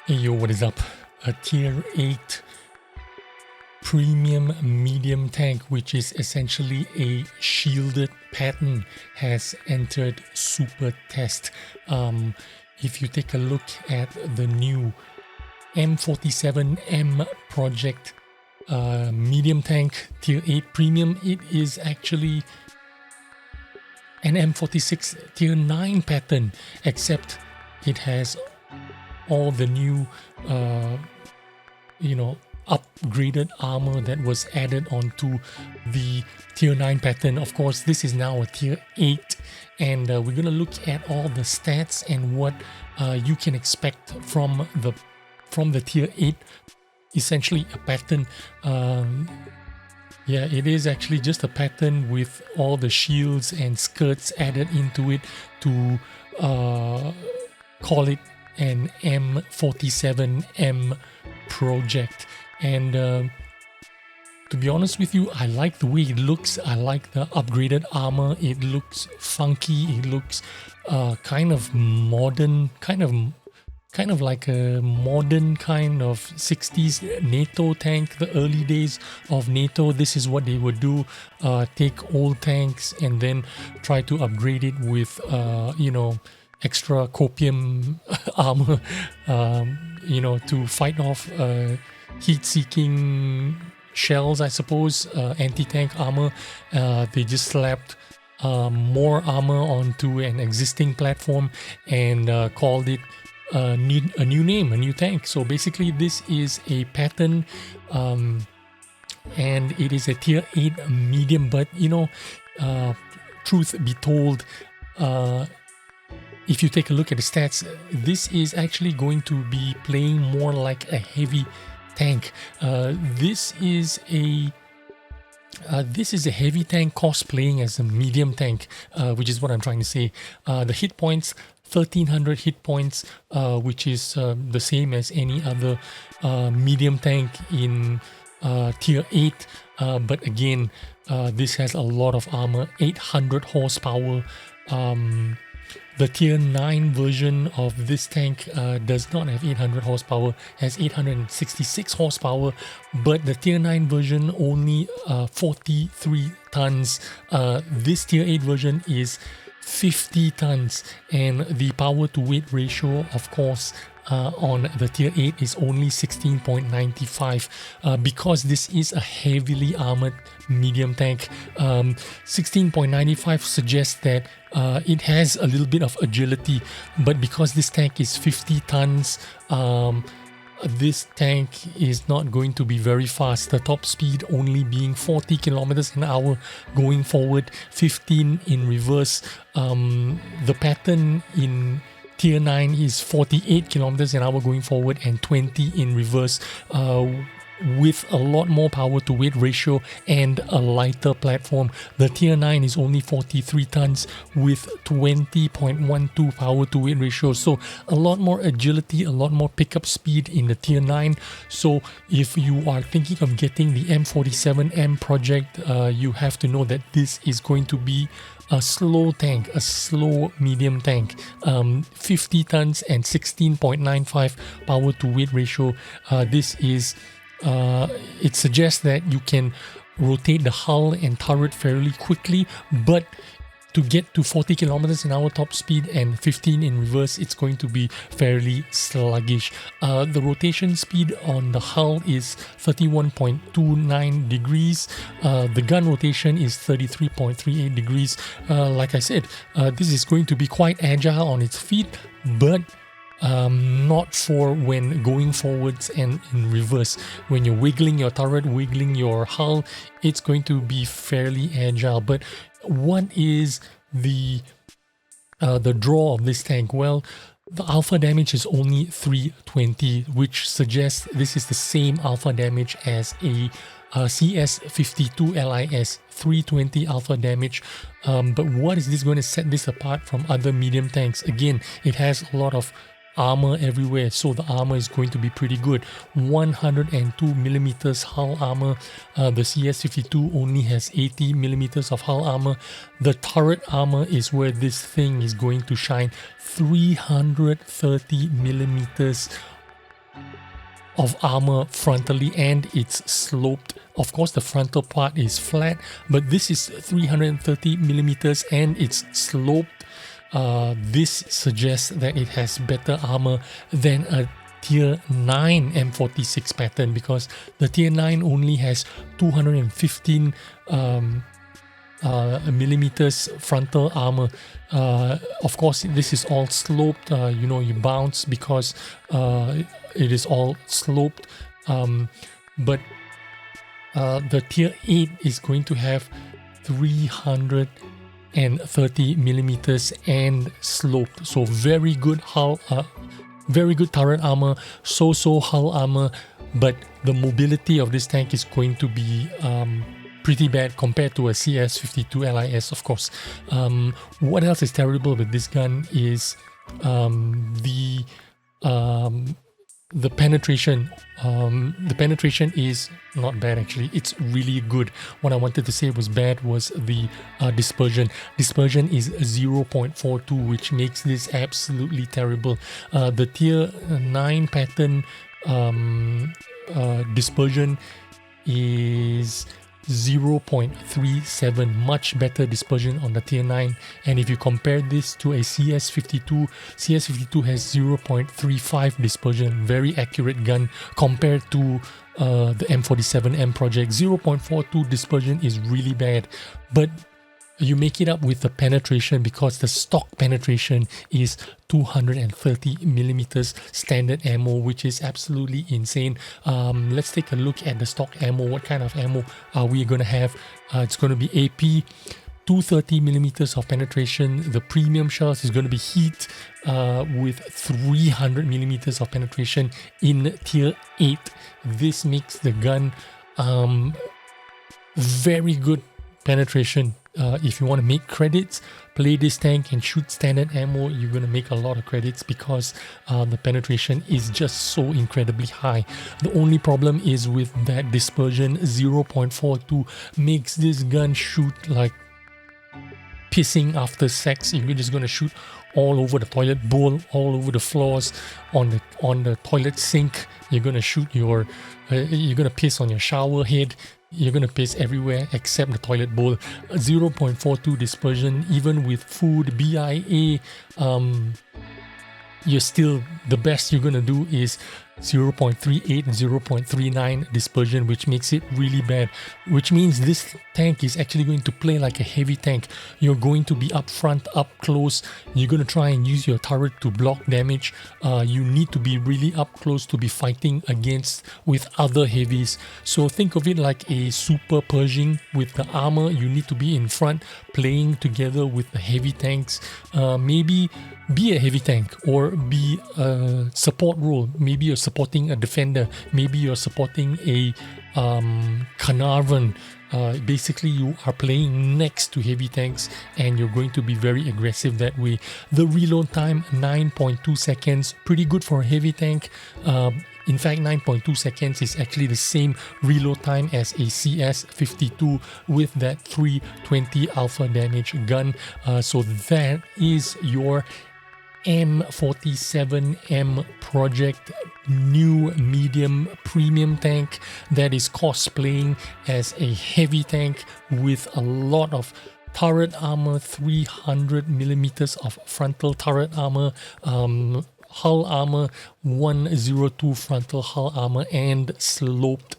Hey yo, what is up? A tier 8 premium medium tank, which is essentially a shielded Patton, has entered super test. If you take a look at the new M47M project medium tank tier 8 premium, it is actually an M46 tier 9 Patton, except it has all the new upgraded armor that was added onto the tier 9 Patton. Of course, this is now a tier 8, and we're gonna look at all the stats and what you can expect from the tier 8, essentially a Patton. Yeah, it is actually just a Patton with all the shields and skirts added into it to call it an M47M project. And to be honest with you, I like the way it looks. I like the upgraded armor. It looks funky. It looks kind of modern, kind of like a modern kind of 60s NATO tank, the early days of NATO. This is what they would do, take old tanks and then try to upgrade it with extra copium armor, to fight off heat-seeking shells, I suppose, anti-tank armor. They just slapped more armor onto an existing platform and called it a new name, a new tank. So basically this is a Patton, and it is a tier 8 medium, but truth be told, if you take a look at the stats, this is actually going to be playing more like a heavy tank. This is a heavy tank cosplaying as a medium tank, which is what I'm trying to say. The hit points, 1300 hit points, which is the same as any other medium tank in tier 8, but again, this has a lot of armor, 800 horsepower. The tier 9 version of this tank does not have 800 horsepower, has 866 horsepower, but the tier 9 version only 43 tons. This tier 8 version is 50 tons, and the power to weight ratio, of course, on the tier 8 is only 16.95, because this is a heavily armored medium tank. 16.95 suggests that it has a little bit of agility, but because this tank is 50 tons, this tank is not going to be very fast. The top speed only being 40 kilometers an hour going forward, 15 in reverse. The Patton in tier 9 is 48 kilometers an hour going forward and 20 in reverse, with a lot more power to weight ratio and a lighter platform. The tier 9 is only 43 tons with 20.12 power to weight ratio, so a lot more agility, a lot more pickup speed in the tier 9. So if you are thinking of getting the M47M project, you have to know that this is going to be a slow tank, a slow medium tank. 50 tons and 16.95 power to weight ratio. This is it suggests that you can rotate the hull and turret fairly quickly, but to get to 40 kilometers an hour top speed and 15 in reverse, it's going to be fairly sluggish. The rotation speed on the hull is 31.29 degrees. The gun rotation is 33.38 degrees. Like I said, this is going to be quite agile on its feet, but not for when going forwards and in reverse. When you're wiggling your turret, wiggling your hull, it's going to be fairly agile. But what is the draw of this tank? Well, the alpha damage is only 320, which suggests this is the same alpha damage as a CS52 LIS, 320 alpha damage. But what is this going to set this apart from other medium tanks? Again, it has a lot of armor everywhere, so the armor is going to be pretty good. 102 millimeters hull armor. The CS52 only has 80 millimeters of hull armor. The turret armor is where this thing is going to shine. 330 millimeters of armor frontally, and it's sloped. Of course, the frontal part is flat, but this is 330 millimeters and it's sloped. This suggests that it has better armor than a Tier 9 M46 Patton, because the Tier 9 only has 215 millimeters frontal armor. Of course, this is all sloped. You know, you bounce because it is all sloped. But the Tier 8 is going to have 330 millimeters and sloped. So very good hull, very good turret armor, so-so hull armor, but the mobility of this tank is going to be pretty bad compared to a CS52 LIS, of course. What else is terrible with this gun is the penetration. The penetration is not bad actually, it's really good. What I wanted to say was bad was the dispersion. Dispersion is 0.42, which makes this absolutely terrible. The Tier 9 Patton dispersion is 0.37, much better dispersion on the Tier 9. And if you compare this to a CS52, CS52 has 0.35 dispersion, very accurate gun compared to the M47 M Project. 0.42 dispersion is really bad, but you make it up with the penetration because the stock penetration is 230 millimeters standard ammo, which is absolutely insane. Let's take a look at the stock ammo. What kind of ammo are we going to have? It's going to be AP, 230 millimeters of penetration. The premium shells is going to be heat with 300 millimeters of penetration in Tier 8. This makes the gun very good penetration. If you want to make credits, play this tank and shoot standard ammo, you're going to make a lot of credits because the penetration is just so incredibly high. The only problem is with that dispersion. 0.42 makes this gun shoot like pissing after sex. You're just going to shoot all over the toilet bowl, all over the floors, on the toilet sink. You're going to shoot your you're going to piss on your shower head. You're going to piss everywhere except the toilet bowl. 0.42 dispersion, even with food, BIA, you're still, the best you're going to do is 0.38 and 0.39 dispersion, which makes it really bad, which means this tank is actually going to play like a heavy tank. You're going to be up front, up close. You're going to try and use your turret to block damage. You need to be really up close to be fighting against with other heavies. So think of it like a super Pershing with the armor. You need to be in front playing together with the heavy tanks. Maybe be a heavy tank or be a support role. Maybe you're supporting a defender. Maybe you're supporting a Carnarvon. Basically, you are playing next to heavy tanks and you're going to be very aggressive that way. The reload time, 9.2 seconds. Pretty good for a heavy tank. In fact, 9.2 seconds is actually the same reload time as a CS52 with that 320 alpha damage gun. So that is your M47M Project new medium premium tank that is cosplaying as a heavy tank with a lot of turret armor, 300 millimeters of frontal turret armor, hull armor, 102 frontal hull armor, and sloped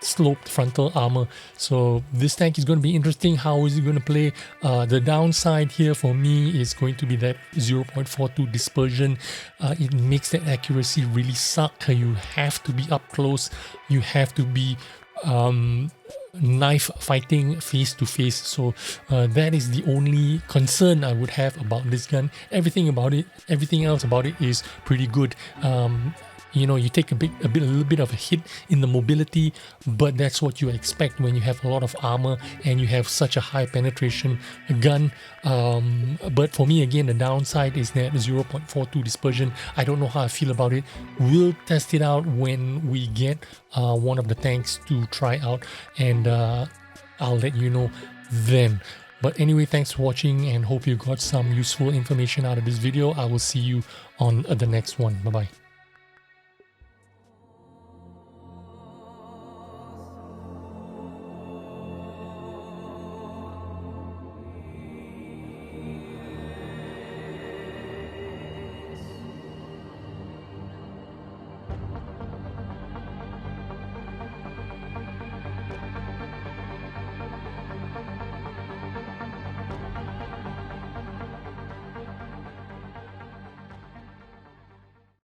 sloped frontal armor. So this tank is going to be interesting. How is it going to play? The downside here for me is going to be that 0.42 dispersion. It makes that accuracy really suck. You have to be up close. You have to be knife fighting face to face. So that is the only concern I would have about this gun. Everything else about it is pretty good. You take a little bit of a hit in the mobility, but that's what you expect when you have a lot of armor and you have such a high penetration gun. But for me, again, the downside is that 0.42 dispersion. I don't know how I feel about it. We'll test it out when we get one of the tanks to try out, and I'll let you know then. But anyway, thanks for watching and hope you got some useful information out of this video. I will see you on the next one. Bye bye.